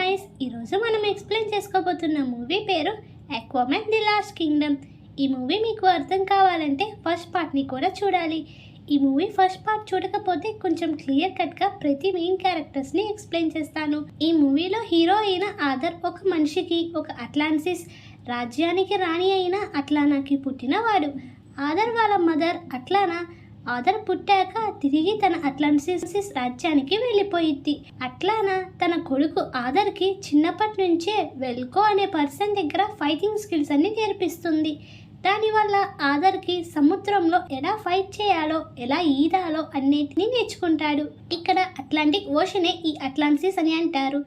Guys, ఈరోజు మనం explain చేసుకోబోతున్న movie పేరు అక్వామన్ ది లాస్ట్ కింగ్డమ్. ఈ మూవీ మీకు అర్థం కావాలంటే ఫస్ట్ పార్ట్ని కూడా చూడాలి. ఈ మూవీ ఫస్ట్ పార్ట్ చూడకపోతే కొంచెం క్లియర్ కట్గా ప్రతి మెయిన్ క్యారెక్టర్స్ని ఎక్స్ప్లెయిన్ చేస్తాను. ఈ మూవీలో హీరో అయిన ఆదర్ ఒక మనిషికి ఒక అట్లాంటిస్ రాజ్యానికి రాణి అయిన అట్లానాకి పుట్టినవాడు. ఆదర్ వాళ్ళ మదర్ అట్లానా ఆదర్ పుట్టాక తిరిగి తన అట్లాంటిస్ రాజ్యానికి వెళ్ళిపోయింది. అట్లానా తన కొడుకు ఆదర్కి చిన్నప్పటి నుంచే వెల్కో అనే పర్సన్ దగ్గర ఫైటింగ్ స్కిల్స్ అన్ని నేర్పిస్తుంది. దానివల్ల ఆదర్కి సముద్రంలో ఎలా ఫైట్ చేయాలో ఎలా ఈదాలో అన్నిటినీ నేర్చుకుంటాడు. ఇక్కడ అట్లాంటిక్ ఓషనే ఈ అట్లాంటిస్ అని అంటారు.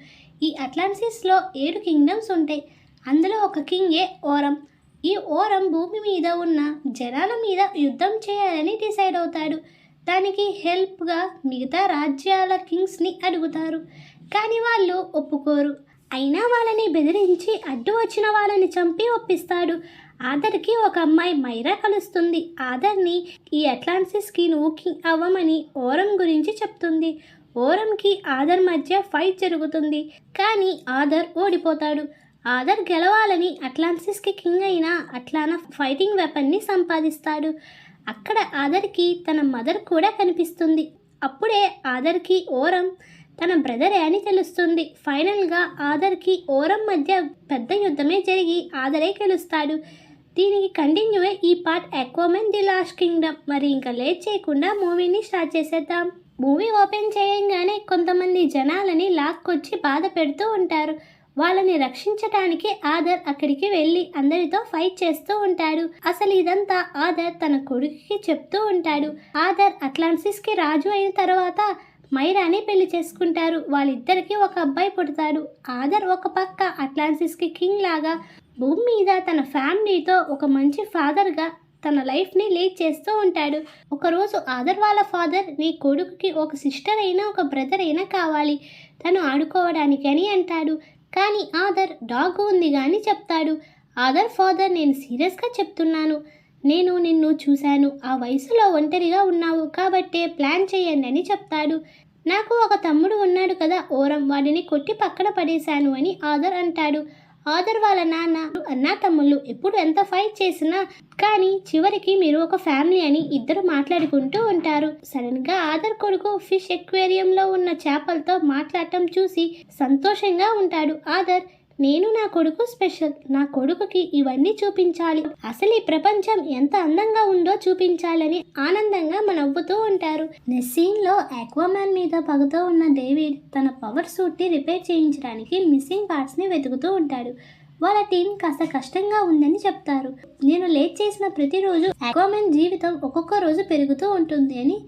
ఈ అట్లాంటిస్లో 7 కింగ్డమ్స్ ఉంటాయి. అందులో ఒక కింగే ఓరం. ఈ ఓరం భూమి మీద ఉన్న జనాల మీద యుద్ధం చేయాలని డిసైడ్ అవుతాడు. దానికి హెల్ప్గా మిగతా రాజ్యాల కింగ్స్ని అడుగుతారు, కానీ వాళ్ళు ఒప్పుకోరు. అయినా వాళ్ళని బెదిరించి అడ్డు వచ్చిన వాళ్ళని చంపి ఒప్పిస్తాడు. ఆదర్కి ఒక అమ్మాయి మైరా కలుస్తుంది. ఆదర్ని ఈ అట్లాంటిస్కి నువ్వు కింగ్ అవ్వమని ఓరం గురించి చెప్తుంది. ఓరంకి ఆదర్ మధ్య ఫైట్ జరుగుతుంది, కానీ ఆదర్ ఓడిపోతాడు. ఆదర్ గెలవాలని అట్లాంటిస్కి కింగ్ అయిన అట్లానా ఫైటింగ్ వెపన్ని సంపాదిస్తాడు. అక్కడ ఆదర్కి తన మదర్ కూడా కనిపిస్తుంది. అప్పుడే ఆదర్కి ఓరం తన బ్రదరే అని తెలుస్తుంది. ఫైనల్గా ఆదర్కి ఓరం మధ్య పెద్ద యుద్ధమే జరిగి ఆదరే గెలుస్తాడు. దీనికి కంటిన్యూవే ఈ పార్ట్ అక్వామన్ ది లాస్ట్ కింగ్డమ్. మరి ఇంకా లేట్ చేయకుండా మూవీని స్టార్ట్ చేసేద్దాం. మూవీ ఓపెన్ చేయంగానే కొంతమంది జనాలని లాక్కొచ్చి బాధ పెడుతూ ఉంటారు. వాళ్ళని రక్షించడానికి ఆదర్ అక్కడికి వెళ్ళి అందరితో ఫైట్ చేస్తూ ఉంటాడు. అసలు ఇదంతా ఆదర్ తన కొడుకుకి చెప్తూ ఉంటాడు. ఆదర్ అట్లాంటిస్కి రాజు అయిన తర్వాత మైరాని పెళ్లి చేసుకుంటారు. వాళ్ళిద్దరికి ఒక అబ్బాయి పుడతాడు. ఆదర్ ఒక పక్క అట్లాంటిస్కి కింగ్ లాగా భూమి మీద తన ఫ్యామిలీతో ఒక మంచి ఫాదర్గా తన లైఫ్ని లీడ్ చేస్తూ ఉంటాడు. ఒకరోజు ఆదర్ వాళ్ళ ఫాదర్, నీ కొడుకుకి ఒక సిస్టర్ అయినా ఒక బ్రదర్ అయినా కావాలి, తను ఆడుకోవడానికి అని అంటాడు. కానీ ఆదర్ డాగ్ ఉంది కానీ చెప్తాడు. ఆదర్ ఫాదర్, నేను సీరియస్గా చెప్తున్నాను, నేను నిన్ను చూశాను, ఆ వయసులో ఒంటరిగా ఉన్నావు కాబట్టే ప్లాన్ చేయండి అని చెప్తాడు. నాకు ఒక తమ్ముడు ఉన్నాడు కదా ఓరం, వాడిని కొట్టి పక్కన పడేశాను అని ఆదర్ అంటాడు. ఆదర్ వాళ్ళ నాన్న, అన్నా తమ్ముళ్ళు ఎప్పుడు ఎంత ఫైట్ చేసినా కానీ చివరికి మీరు ఒక ఫ్యామిలీ అని ఇద్దరు మాట్లాడుకుంటూ ఉంటారు. సడన్గా ఆదర్ కొడుకు ఫిష్ ఎక్వేరియంలో ఉన్న చేపలతో మాట్లాడటం చూసి సంతోషంగా ఉంటాడు. ఆదర్, నేను నా కొడుకు స్పెషల్, నా కొడుకుకి ఇవన్నీ చూపించాలి, అసలు ఈ ప్రపంచం ఎంత అందంగా ఉందో చూపించాలని ఆనందంగా నవ్వుతూ ఉంటారు. నెక్స్ట్ సీన్లో అక్వామన్ మీద పగతో ఉన్న డేవిడ్ తన పవర్ సూట్ని రిపేర్ చేయించడానికి మిస్సింగ్ పార్ట్స్ని వెతుకుతూ ఉంటాడు. వాళ్ళ టీం కాస్త కష్టంగా ఉందని చెప్తారు. నేను లేట్ చేసిన ప్రతిరోజు అక్వామన్ జీవితం ఒక్కొక్క రోజు పెరుగుతూ ఉంటుంది అని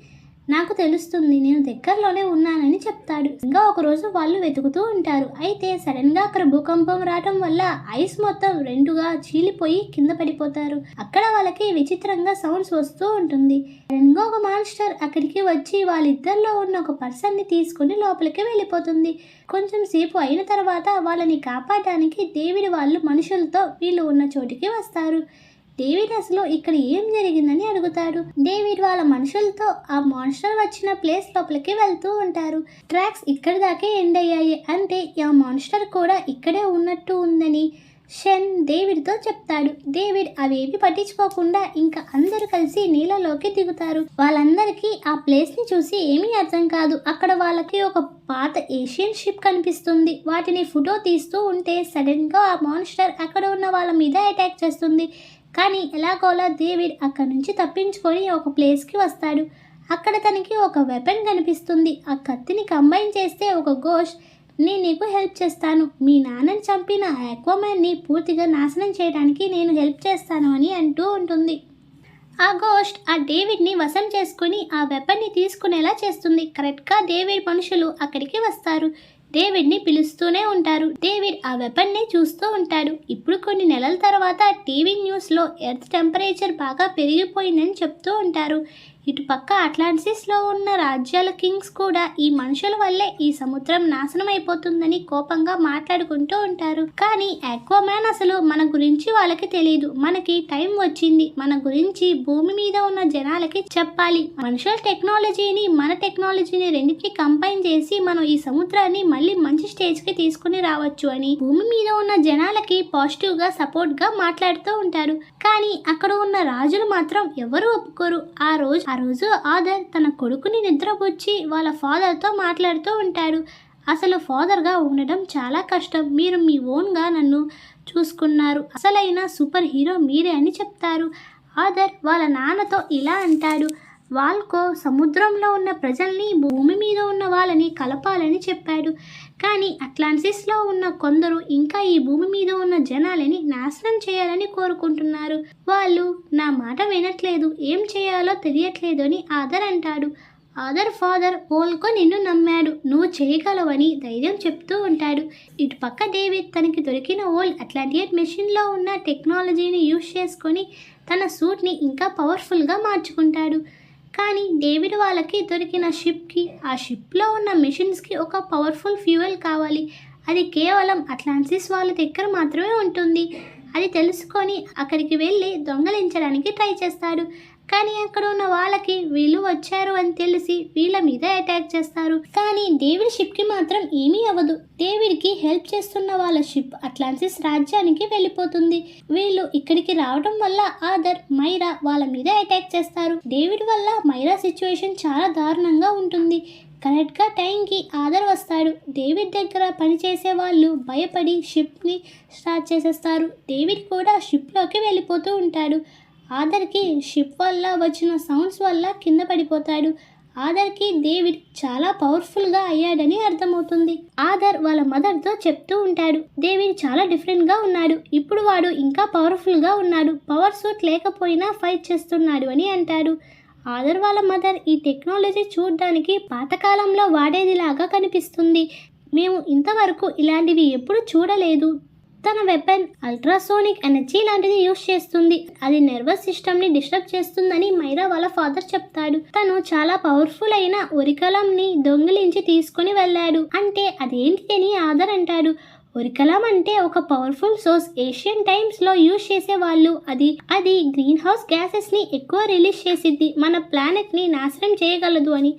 నాకు తెలుస్తుంది, నేను దగ్గరలోనే ఉన్నానని చెప్తాడు. ఇంకా ఒకరోజు వాళ్ళు వెతుకుతూ ఉంటారు. అయితే సడన్గా అక్కడ భూకంపం రావడం వల్ల ఐస్ మొత్తం రెండుగా చీలిపోయి కింద పడిపోతారు. అక్కడ వాళ్ళకి విచిత్రంగా సౌండ్స్ వస్తూ ఉంటుంది. సడన్గా ఒక మాన్స్టర్ అక్కడికి వచ్చి వాళ్ళిద్దరిలో ఉన్న ఒక పర్సన్ని తీసుకుని లోపలికి వెళ్ళిపోతుంది. కొంచెం సేపు అయిన తర్వాత వాళ్ళని కాపాడడానికి డేవిడ్ వాళ్ళు మనుషులతో వీళ్ళు ఉన్న చోటికి వస్తారు. డేవిడ్ అసలు ఇక్కడ ఏం జరిగిందని అడుగుతాడు. డేవిడ్ వాళ్ళ మనుషులతో ఆ మాన్స్టర్ వచ్చిన ప్లేస్ లోపలికి వెళ్తూ ఉంటారు. ట్రాక్స్ ఇక్కడి దాకే ఎండ్ అయ్యాయి, అంటే ఆ మాన్స్టర్ కూడా ఇక్కడే ఉన్నట్టు ఉందని షెన్ డేవిడ్తో చెప్తాడు. డేవిడ్ అవేవి పట్టించుకోకుండా ఇంకా అందరూ కలిసి నీళ్ళలోకి దిగుతారు. వాళ్ళందరికీ ఆ ప్లేస్ని చూసి ఏమీ అర్థం కాదు. అక్కడ వాళ్ళకి ఒక పాత ఏషియన్ షిప్ కనిపిస్తుంది. వాటిని ఫోటో తీస్తూ ఉంటే సడన్గా ఆ మాన్స్టర్ అక్కడ ఉన్న వాళ్ళ మీద అటాక్ చేస్తుంది. కానీ ఎలాగోలా డేవిడ్ అక్కడి నుంచి తప్పించుకొని ఒక ప్లేస్కి వస్తాడు. అక్కడ తనకి ఒక వెపన్ కనిపిస్తుంది. ఆ కత్తిని కంబైన్ చేస్తే ఒక గోస్ట్, నేను నీకు హెల్ప్ చేస్తాను, మీ నాన్నని చంపిన అక్వామన్ని పూర్తిగా నాశనం చేయడానికి నేను హెల్ప్ చేస్తాను అని అంటూ ఉంటుంది. ఆ గోస్ట్ ఆ డేవిడ్ని వశం చేసుకుని ఆ వెపన్ని తీసుకునేలా చేస్తుంది. కరెక్ట్గా డేవిడ్ మనుషులు అక్కడికి వస్తారు. డేవిడ్ని పిలుస్తూనే ఉంటారు. డేవిడ్ ఆ వెపన్ని చూస్తూ ఉంటాడు. ఇప్పుడు కొన్ని నెలల తర్వాత టీవీ న్యూస్లో ఎర్త్ టెంపరేచర్ బాగా పెరిగిపోయిందని చెప్తూ ఉంటారు. ఇటు పక్క అట్లాంటిస్లో ఉన్న రాజ్యాల కింగ్స్ కూడా ఈ మనుషుల వల్లే ఈ సముద్రం నాశనం అయిపోతుందని కోపంగా మాట్లాడుకుంటూ ఉంటారు. కానీ ఆక్వామ్యాన్ అసలు మన గురించి వాళ్ళకి తెలియదు. మనకి టైం వచ్చింది, మన గురించి భూమి మీద ఉన్న జనాలకి చెప్పాలి. మనుషుల టెక్నాలజీని మన టెక్నాలజీని రెండింటిని కంబైన్ చేసి మనం ఈ సముద్రాన్ని మళ్ళీ మంచి స్టేజ్కి తీసుకుని రావచ్చు అని భూమి మీద ఉన్న జనాలకి పాజిటివ్గా సపోర్ట్గా మాట్లాడుతూ ఉంటారు. కానీ అక్కడ ఉన్న రాజులు మాత్రం ఎవరు ఒప్పుకోరు. ఆ రోజు ఆదర్ తన కొడుకుని నిద్రపుచ్చి వాళ్ళ ఫాదర్తో మాట్లాడుతూ ఉంటాడు. అసలు ఫాదర్గా ఉండడం చాలా కష్టం, మీరు మీ ఓన్గా నన్ను చూసుకున్నారు, అసలైన సూపర్ హీరో మీరే అని చెప్తారు. ఆదర్ వాళ్ళ నాన్నతో ఇలా అంటాడు, వాల్కో సముద్రంలో ఉన్న ప్రజల్ని భూమి మీద ఉన్న వాళ్ళని కలపాలని చెప్పాడు. కానీ అట్లాంటిస్లో ఉన్న కొందరు ఇంకా ఈ భూమి మీద ఉన్న జనాలని నాశనం చేయాలని కోరుకుంటున్నారు. వాళ్ళు నా మాట వినట్లేదు, ఏం చేయాలో తెలియట్లేదు అని ఆదర్ అంటాడు. ఆదర్ ఫాదర్ ఓల్కో నిన్ను నమ్మాడు, నువ్వు చేయగలవని ధైర్యం చెప్తూ ఉంటాడు. ఇటు పక్క డేవిడ్ తనకి దొరికిన ఓల్డ్ అట్లాంటియట్ మెషిన్లో ఉన్న టెక్నాలజీని యూజ్ చేసుకొని తన సూట్ని ఇంకా పవర్ఫుల్గా మార్చుకుంటాడు. కానీ డేవిడ్ వాళ్ళకి దొరికిన షిప్కి, ఆ షిప్లో ఉన్న మిషన్స్కి ఒక పవర్ఫుల్ ఫ్యూయల్ కావాలి. అది కేవలం అట్లాంటిస్ వాళ్ళ దగ్గర మాత్రమే ఉంటుంది. అది తెలుసుకొని అక్కడికి వెళ్ళి దొంగలించడానికి ట్రై చేస్తాడు. కానీ అక్కడ ఉన్న వాళ్ళకి వీళ్ళు వచ్చారు అని తెలిసి వీళ్ళ మీద అటాక్ చేస్తారు. కానీ డేవిడ్ షిప్కి మాత్రం ఏమీ అవ్వదు. డేవిడ్కి హెల్ప్ చేస్తున్న వాళ్ళ షిప్ అట్లాంటిస్ రాజ్యానికి వెళ్ళిపోతుంది. వీళ్ళు ఇక్కడికి రావడం వల్ల ఆదర్, మైరా వాళ్ళ మీద అటాక్ చేస్తారు. డేవిడ్ వల్ల మైరా సిచ్యువేషన్ చాలా దారుణంగా ఉంటుంది. కరెక్ట్గా టైంకి ఆదర్ వస్తాడు. డేవిడ్ దగ్గర పనిచేసే వాళ్ళు భయపడి షిప్ని స్టార్ట్ చేసేస్తారు. డేవిడ్ కూడా షిప్లోకి వెళ్ళిపోతూ ఉంటాడు. ఆదర్కి షిప్ వల్ల వచ్చిన సౌండ్స్ వల్ల కింద పడిపోతాడు. ఆదర్కి డేవిడ్ చాలా పవర్ఫుల్గా అయ్యాడని అర్థమవుతుంది. ఆదర్ వాళ్ళ మదర్తో చెప్తూ ఉంటాడు, డేవిడ్ చాలా డిఫరెంట్గా ఉన్నాడు, ఇప్పుడు వాడు ఇంకా పవర్ఫుల్గా ఉన్నాడు, పవర్ సూట్ లేకపోయినా ఫైట్ చేస్తున్నాడు అని అంటాడు. ఆదర్ వాళ్ళ మదర్ ఈ టెక్నాలజీ చూడడానికి పాతకాలంలో వాడేదిలాగా కనిపిస్తుంది, మేము ఇంతవరకు ఇలాంటివి ఎప్పుడు చూడలేదు. తన వెపన్ అల్ట్రాసోనిక్ ఎనర్జీ లాంటిది యూజ్ చేస్తుంది, అది నర్వస్ సిస్టమ్ని డిస్టర్బ్ చేస్తుందని మైరా వాళ్ళ ఫాదర్ చెప్తాడు. తను చాలా పవర్ఫుల్ అయిన ఒరికలంని దొంగిలించి తీసుకుని వెళ్ళాడు. అంటే అదేంటి అని ఆదర్ అంటాడు. ఒరికలం అంటే ఒక పవర్ఫుల్ సోర్స్, ఏషియన్ టైమ్స్లో యూజ్ చేసేవాళ్ళు. అది గ్రీన్ హౌస్ గ్యాసెస్ని ఎక్కువ రిలీజ్ చేసిద్ది, మన ప్లానెట్ని నాశనం చేయగలదు అని.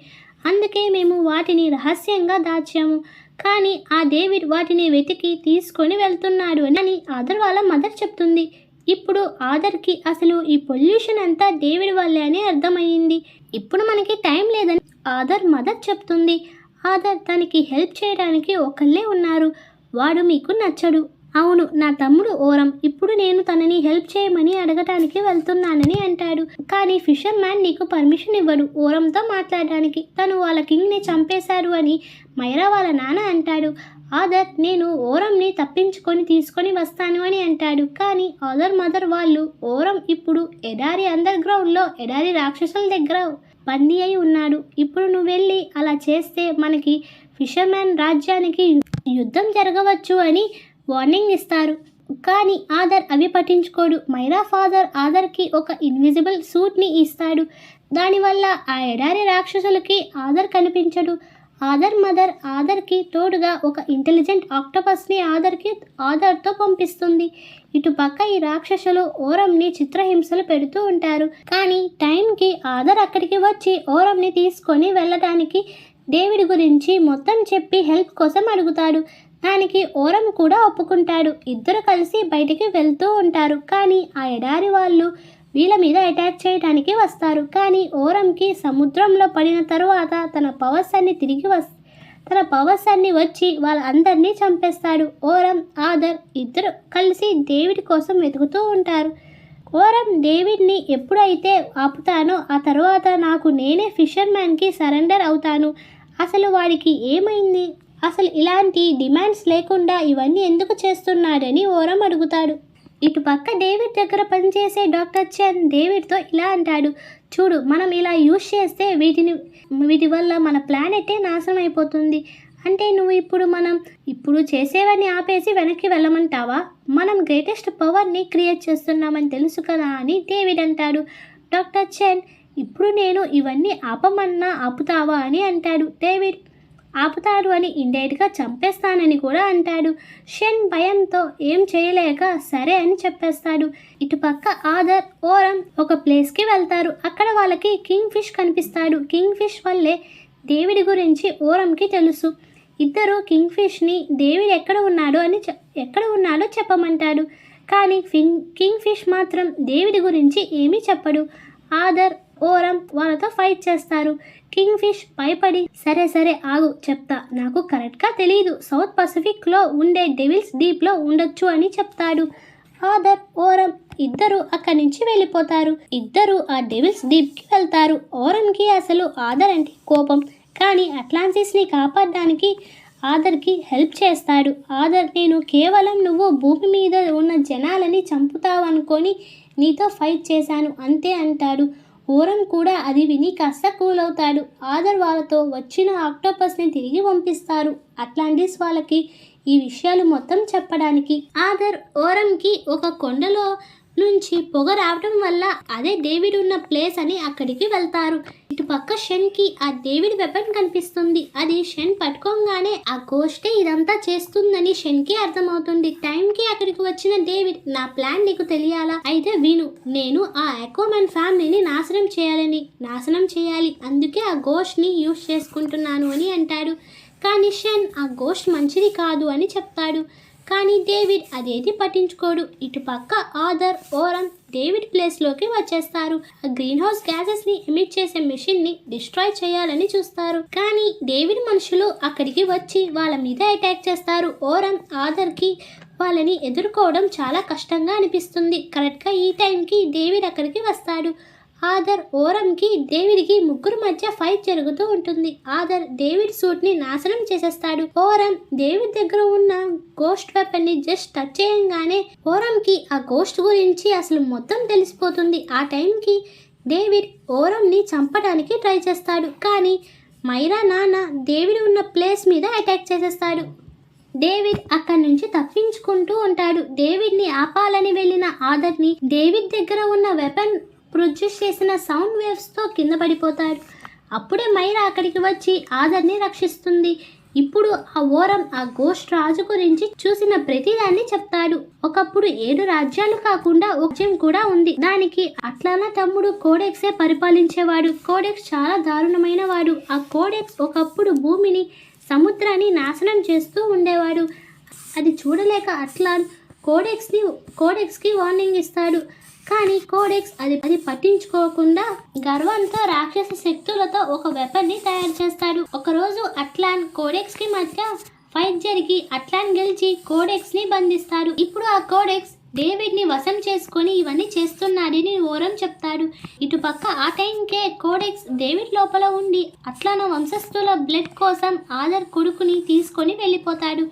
అందుకే మేము వాటిని రహస్యంగా దాచాము. కానీ ఆ డేవిడ్ వాటిని వెతికి తీసుకొని వెళ్తున్నాడు అని ఆదర్ వాళ్ళ మదర్ చెప్తుంది. ఇప్పుడు ఆదర్కి అసలు ఈ పొల్యూషన్ అంతా డేవిడ్ వల్లే అని అర్థమయ్యింది. ఇప్పుడు మనకి టైం లేదని ఆదర్ మదర్ చెప్తుంది. ఆదర్ తనకి హెల్ప్ చేయడానికి ఒకళ్ళే ఉన్నారు, వాడు మీకు నచ్చడు. అవును, నా తమ్ముడు ఓరం, ఇప్పుడు నేను తనని హెల్ప్ చేయమని అడగటానికి వెళ్తున్నానని అంటాడు. కానీ ఫిషర్ మ్యాన్ నీకు పర్మిషన్ ఇవ్వడు ఓరంతో మాట్లాడడానికి, తను వాళ్ళ కింగ్ని చంపేశారు అని మైరా వాళ్ళ నాన్న అంటాడు. ఆదర్ నేను ఓరంని తప్పించుకొని తీసుకొని వస్తాను అని అంటాడు. కానీ ఆదర్ మదర్ వాళ్ళు ఓరం ఇప్పుడు ఎడారి అండర్ గ్రౌండ్లో ఎడారి రాక్షసుల దగ్గర బందీ అయి ఉన్నాడు, ఇప్పుడు నువ్వు వెళ్ళి అలా చేస్తే మనకి ఫిషర్మ్యాన్ రాజ్యానికి యుద్ధం జరగవచ్చు అని వార్నింగ్ ఇస్తారు. కానీ ఆదర్ అవి పట్టించుకోడు. మైరా ఫాదర్ ఆదర్కి ఒక ఇన్విజిబుల్ సూట్ని ఇస్తాడు. దానివల్ల ఆ ఎడారి రాక్షసులకి ఆదర్ కనిపించడు. ఆదర్ మదర్ ఆదర్కి తోడుగా ఒక ఇంటెలిజెంట్ ఆక్టోపస్ని ఆదర్తో పంపిస్తుంది. ఇటు పక్క ఈ రాక్షసులు ఓరంని చిత్రహింసలు పెడుతూ ఉంటారు. కానీ టైంకి ఆదర్ అక్కడికి వచ్చి ఓరంని తీసుకొని వెళ్ళడానికి డేవిడ్ గురించి మొత్తం చెప్పి హెల్ప్ కోసం అడుగుతాడు. దానికి ఓరం కూడా ఒప్పుకుంటాడు. ఇద్దరు కలిసి బయటికి వెళ్తూ ఉంటారు. కానీ ఆ ఎడారి వాళ్ళు వీళ్ళ మీద అటాక్ చేయడానికి వస్తారు. కానీ ఓరంకి సముద్రంలో పడిన తరువాత తన పవర్స్ అన్ని వచ్చి వాళ్ళందరినీ చంపేస్తాడు. ఓరం ఆదర్ ఇద్దరు కలిసి డేవిడ్ కోసం వెతుకుతూ ఉంటారు. ఓరం డేవిడ్ని ఎప్పుడైతే ఆపుతానో ఆ తర్వాత నాకు నేనే ఫిషర్మ్యాన్కి సరెండర్ అవుతాను, అసలు వాడికి ఏమైంది, అసలు ఇలాంటి డిమాండ్స్ లేకుండా ఇవన్నీ ఎందుకు చేస్తున్నాడని ఓరం అడుగుతాడు. ఇటు పక్క డేవిడ్ దగ్గర పనిచేసే డాక్టర్ చెన్ డేవిడ్తో ఇలా అంటాడు, చూడు మనం ఇలా యూజ్ చేస్తే వీటి వల్ల మన ప్లానెటే నాశనం అయిపోతుంది. అంటే నువ్వు ఇప్పుడు చేసేవన్నీ ఆపేసి వెనక్కి వెళ్ళమంటావా? మనం గ్రేటెస్ట్ పవర్ని క్రియేట్ చేస్తున్నామని తెలుసు కదా అని డేవిడ్ అంటాడు. డాక్టర్ చెన్ ఇప్పుడు నేను ఇవన్నీ ఆపమన్నా ఆపుతావా అని అంటాడు. డేవిడ్ ఆపుతాడు అని ఇండైరెక్ట్గా చంపేస్తానని కూడా అంటాడు. షెన్ భయంతో ఏం చేయలేక సరే అని చెప్పేస్తాడు. ఇటుపక్క ఆదర్ ఓరం ఒక ప్లేస్కి వెళ్తారు. అక్కడ వాళ్ళకి కింగ్ ఫిష్ కనిపిస్తాడు. కింగ్ ఫిష్ వల్లే డేవిడ్ గురించి ఓరంకి తెలుసు. ఇద్దరు కింగ్ ఫిష్ని డేవిడ్ ఎక్కడ ఉన్నాడో చెప్పమంటాడు. కానీ కింగ్ ఫిష్ మాత్రం డేవిడ్ గురించి ఏమీ చెప్పడు. ఆదర్ ఓరం వాళ్ళతో ఫైట్ చేస్తారు. కింగ్ ఫిష్ భయపడి సరే ఆగు చెప్తా, నాకు కరెక్ట్గా తెలియదు, సౌత్ పసిఫిక్లో ఉండే డెవిల్స్ డీప్లో ఉండొచ్చు అని చెప్తాడు. ఆదర్ ఓరం ఇద్దరు అక్కడి నుంచి వెళ్ళిపోతారు. ఇద్దరు ఆ డెవిల్స్ డీప్కి వెళ్తారు. ఓరంకి అసలు ఆదర్ అంటే కోపం, కానీ అట్లాంటిస్ని కాపాడడానికి ఆదర్కి హెల్ప్ చేస్తాడు. ఆదర్ నేను కేవలం నువ్వు భూమి మీద ఉన్న జనాలని చంపుతావు అనుకొని నీతో ఫైట్ చేశాను అంతే అంటాడు. ఓరం కూడా అది విని కాస్త కూల్ అవుతాడు. ఆదర్ వాళ్ళతో వచ్చిన ఆక్టోపస్ని తిరిగి పంపిస్తారు అట్లాంటిస్ వాళ్ళకి ఈ విషయాలు మొత్తం చెప్పడానికి. ఆదర్ ఓరంకి ఒక కొండలో నుంచి పొగ రావడం వల్ల అదే డేవిడ్ ఉన్న ప్లేస్ అని అక్కడికి వెళ్తారు. ఇటు పక్క షెన్కి ఆ డేవిడ్ వెపన్ కనిపిస్తుంది. అది షెన్ పట్టుకోగానే ఆ గోస్టే ఇదంతా చేస్తుందని షెన్కి అర్థమవుతుంది. టైంకి అక్కడికి వచ్చిన డేవిడ్ నా ప్లాన్ నీకు తెలియాలా, అయితే విను, నేను ఆ అక్వామన్ ఫ్యామిలీని నాశనం చేయాలి, అందుకే ఆ గోస్ట్ని యూజ్ చేసుకుంటున్నాను అని అంటాడు. కానీ షెన్ ఆ గోస్ట్ మంచిది కాదు అని చెప్తాడు. కానీ డేవిడ్ అదేది పట్టించుకోడు. ఇటు పక్క ఆదర్ ఓరం డేవిడ్ ప్లేస్లోకి వచ్చేస్తారు. ఆ గ్రీన్ హౌస్ గ్యాసెస్ని ఎమిట్ చేసే మెషిన్ని డిస్ట్రాయ్ చేయాలని చూస్తారు. కానీ డేవిడ్ మనుషులు అక్కడికి వచ్చి వాళ్ళ మీద అటాక్ చేస్తారు. ఓరం ఆదర్కి వాళ్ళని ఎదుర్కోవడం చాలా కష్టంగా అనిపిస్తుంది. కరెక్ట్గా ఈ టైంకి డేవిడ్ అక్కడికి వస్తాడు. ఆదర్ ఓరంకి డేవిడ్కి ముగ్గురు మధ్య ఫైట్ జరుగుతూ ఉంటుంది. ఆదర్ డేవిడ్ సూట్ని నాశనం చేసేస్తాడు. ఓరం డేవిడ్ దగ్గర ఉన్న గోస్ట్ వెపన్ని జస్ట్ టచ్ చేయంగానే ఓరంకి ఆ గోస్ట్ గురించి అసలు మొత్తం తెలిసిపోతుంది. ఆ టైంకి డేవిడ్ ఓరంని చంపడానికి ట్రై చేస్తాడు. కానీ మైరా నాన్న డేవిడ్ ఉన్న ప్లేస్ మీద అటాక్ చేసేస్తాడు. డేవిడ్ అక్కడి నుంచి తప్పించుకుంటూ ఉంటాడు. డేవిడ్ని ఆపాలని వెళ్ళిన ఆదర్ని డేవిడ్ దగ్గర ఉన్న వెపన్ ప్రొడ్యూస్ చేసిన సౌండ్ వేవ్స్తో కింద పడిపోతాడు. అప్పుడే మైరా అక్కడికి వచ్చి ఆదర్ని రక్షిస్తుంది. ఇప్పుడు ఆ ఓరం ఆ గోస్ట్ రాజు గురించి చూసిన ప్రతిదాన్ని చెప్తాడు. ఒకప్పుడు 7 రాజ్యాలు కాకుండా ఒక రాజ్యం కూడా ఉంది. దానికి అట్లానా తమ్ముడు కోడెక్సే పరిపాలించేవాడు. కోడెక్స్ చాలా దారుణమైన వాడు. ఆ కోడెక్స్ ఒకప్పుడు భూమిని సముద్రాన్ని నాశనం చేస్తూ ఉండేవాడు. అది చూడలేక అట్లాన్ కోడెక్స్కి వార్నింగ్ ఇస్తాడు. కానీ కోడెక్స్ అది పట్టించుకోకుండా గర్వంతో రాక్షస శక్తులతో ఒక వెపన్ని తయారు చేస్తాడు. ఒకరోజు అట్లాన్ కోడెక్స్కి మధ్య ఫైట్ జరిగి అట్లాన్ గెలిచి కోడెక్స్ని బంధిస్తాడు. ఇప్పుడు ఆ కోడెక్స్ డేవిడ్ని వశం చేసుకొని ఇవన్నీ చేస్తున్నాడని ఓరం చెప్తాడు. ఇటుపక్క ఆ టైంకే కోడెక్స్ డేవిడ్ లోపల ఉండి అట్లాన వంశస్థుల బ్లడ్ కోసం ఆదర్ కొడుకుని తీసుకొని వెళ్ళిపోతాడు.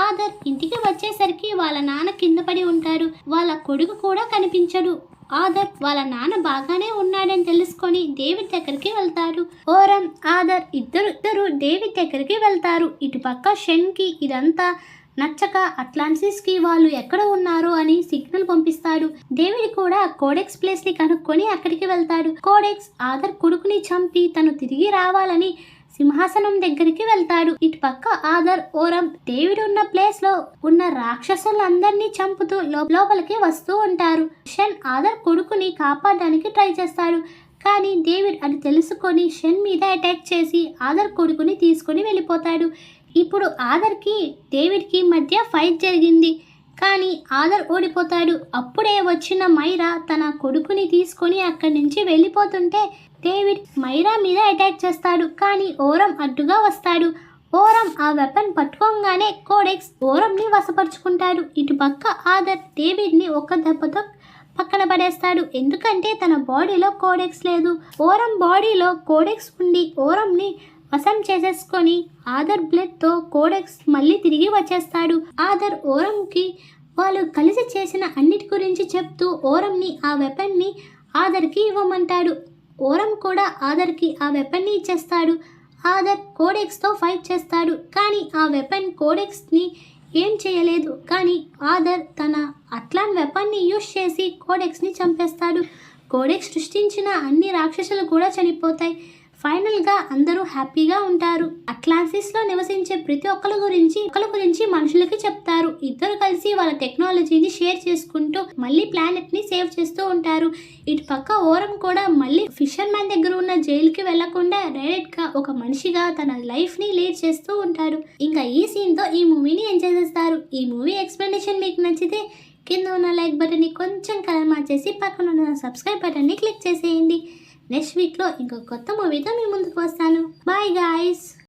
ఆదర్ ఇంటికి వచ్చేసరికి వాళ్ళ నాన్న కింద పడి ఉంటాడు. వాళ్ళ కొడుకు కూడా కనిపించడు. ఆదర్ వాళ్ళ నాన్న బాగానే ఉన్నాడని తెలుసుకొని డేవిడ్ దగ్గరికి వెళ్తాడు. ఓరం ఆదర్ ఇద్దరు డేవిడ్ దగ్గరికి వెళ్తారు. ఇటుపక్క షెన్కి ఇదంతా నచ్చక అట్లాంటిస్కి వాళ్ళు ఎక్కడ ఉన్నారు అని సిగ్నల్ పంపిస్తాడు. డేవిడ్ కూడా కోడెక్స్ ప్లేస్ని కనుక్కొని అక్కడికి వెళ్తాడు. కోడెక్స్ ఆదర్ కొడుకుని చంపి తను తిరిగి రావాలని సింహాసనం దగ్గరికి వెళ్తాడు. ఇటు పక్క ఆదర్ ఓరం డేవిడ్ ఉన్న ప్లేస్ లో ఉన్న రాక్షసులందరినీ చంపుతూ లోపలికి వస్తూ ఉంటారు. షెన్ ఆదర్ కొడుకుని కాపాడడానికి ట్రై చేస్తాడు. కానీ డేవిడ్ అది తెలుసుకొని షెన్ మీద అటాక్ చేసి ఆదర్ కొడుకుని తీసుకొని వెళ్ళిపోతాడు. ఇప్పుడు ఆదర్కి డేవిడ్కి మధ్య ఫైట్ జరిగింది. కానీ ఆదర్ ఓడిపోతాడు. అప్పుడే వచ్చిన మైరా తన కొడుకుని తీసుకొని అక్కడి నుంచి వెళ్ళిపోతుంటే డేవిడ్ మైరా మీద అటాక్ చేస్తాడు. కానీ ఓరం అడ్డుగా వస్తాడు. ఓరం ఆ వెపన్ పట్టుకోగానే కోడెక్స్ ఓరంని వశపరుచుకుంటాడు. ఇటు పక్క ఆదర్ డేవిడ్ని ఒక్క దెబ్బతో పక్కన పడేస్తాడు. ఎందుకంటే తన బాడీలో కోడెక్స్ లేదు. ఓరం బాడీలో కోడెక్స్ ఉండి ఓరంని వశం చేసేసుకొని ఆదర్ బ్లడ్తో కోడెక్స్ మళ్ళీ తిరిగి వచ్చేస్తాడు. ఆదర్ ఓరంకి వాళ్ళు కలిసి చేసిన అన్నిటి గురించి చెప్తూ ఓరంని ఆ వెపన్ని ఆదర్కి ఇవ్వమంటాడు. ఓరం కూడా ఆదర్కి ఆ వెపన్ని ఇచ్చేస్తాడు. ఆదర్ కోడెక్స్తో ఫైట్ చేస్తాడు. కానీ ఆ వెపన్ కోడెక్స్ని ఏం చేయలేదు. కానీ ఆదర్ తన అట్లాన్ వెపన్ని యూజ్ చేసి కోడెక్స్ని చంపేస్తాడు. కోడెక్స్ సృష్టించిన అన్ని రాక్షసులు కూడా చనిపోతాయి. ఫైనల్గా అందరూ హ్యాపీగా ఉంటారు. అట్లాంటిస్లో నివసించే ప్రతి ఒక్కరి గురించి మనుషులకి చెప్తారు. ఇద్దరు కలిసి వాళ్ళ టెక్నాలజీని షేర్ చేసుకుంటూ మళ్ళీ ప్లానెట్ని సేవ్ చేస్తూ ఉంటారు. ఇటు పక్క ఓరం కూడా మళ్ళీ ఫిషర్ మ్యాన్ దగ్గర ఉన్న జైలుకి వెళ్లకుండా డైరెక్ట్గా ఒక మనిషిగా తన లైఫ్ని లీడ్ చేస్తూ ఉంటాడు. ఇంకా ఈ సీన్తో ఈ మూవీని ఎంజాయ్ చేస్తారు. ఈ మూవీ ఎక్స్ప్లెనేషన్ మీకు నచ్చితే కింద ఉన్న లైక్ బటన్ని కొంచెం కలర్ మార్చేసి పక్కన ఉన్న సబ్స్క్రైబ్ బటన్ని క్లిక్ చేసేయండి. నెక్స్ట్ వీక్లో ఇంకో కొత్త మూవీతో మీ ముందుకు వస్తాను. Bye guys.